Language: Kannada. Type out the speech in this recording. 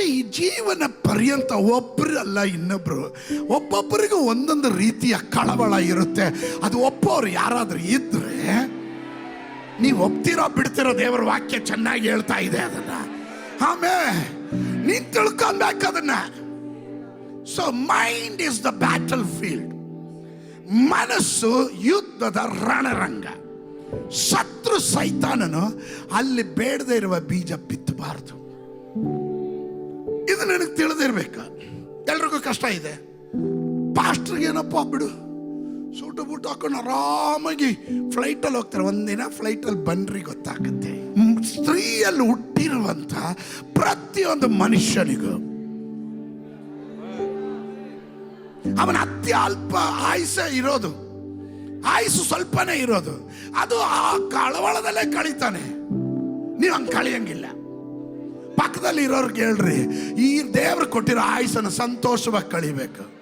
ಈ ಜೀವನ ಪರ್ಯಂತ ಒಬ್ಬರಲ್ಲ ಇನ್ನೊಬ್ರು, ಒಬ್ಬೊಬ್ಬರಿಗೂ ಒಂದೊಂದು ರೀತಿಯ ಕಳವಳ ಇರುತ್ತೆ. ಅದು ಒಪ್ಪೋರು ಯಾರಾದ್ರೂ ಇದ್ರೆ ನೀವು ಒಪ್ತಿರೋ ಬಿಡ್ತಿರೋ, ದೇವರ ವಾಕ್ಯ ಚೆನ್ನಾಗಿ ಹೇಳ್ತಾ ಇದೆ ಅದನ್ನ. ಆಮೇಲೆ ನೀನ್ ತಿಳ್ಕೊಬೇಕು ಅದನ್ನ. So mind is the battle field. ಮನಸ್ಸು ಯುದ್ಧದ ರಣರಂಗ. ಶತ್ರು ಸೈತಾನನು ಅಲ್ಲಿ ಬೇಡದೇ ಇರುವ ಬೀಜ ಬಿತ್ತಬಾರದು. ಇದು ನನಗೆ ತಿಳಿದಿರ್ಬೇಕು. ಎಲ್ರಿಗೂ ಕಷ್ಟ ಇದೆ. ಪಾಸ್ಟರ್ಗೆ ಏನಪ್ಪ ಬಿಡು, ಸೂಟು ಬೂಟು ಹಾಕೊಂಡು ಆರಾಮಾಗಿ ಫ್ಲೈಟಲ್ಲಿ ಹೋಗ್ತಾರೆ. ಒಂದಿನ ಫ್ಲೈಟಲ್ಲಿ ಬಂದ್ರಿ ಗೊತ್ತಾಗುತ್ತೆ. ಸ್ತ್ರೀಯಲ್ಲಿ ಹುಟ್ಟಿರುವಂತ ಪ್ರತಿಯೊಂದು ಮನುಷ್ಯನಿಗೂ ಅವನ ಅತ್ಯಲ್ಪ ಆಯುಷ ಇರೋದು, ಆಯುಷು ಸ್ವಲ್ಪನೇ ಇರೋದು. ಅದು ಆ ಕಳವಳದಲ್ಲೇ ಕಳೀತಾನೆ. ನೀವು ಹಂಗೆ ಕಳಿಯಂಗಿಲ್ಲ. ಪಕ್ಕದಲ್ಲಿ ಇರೋರ್ಗೆ ಹೇಳ್ರಿ, ಈ ದೇವ್ರು ಕೊಟ್ಟಿರೋ ಆಯುಷನ್ನು ಸಂತೋಷವಾಗಿ ಕಳಿಬೇಕು.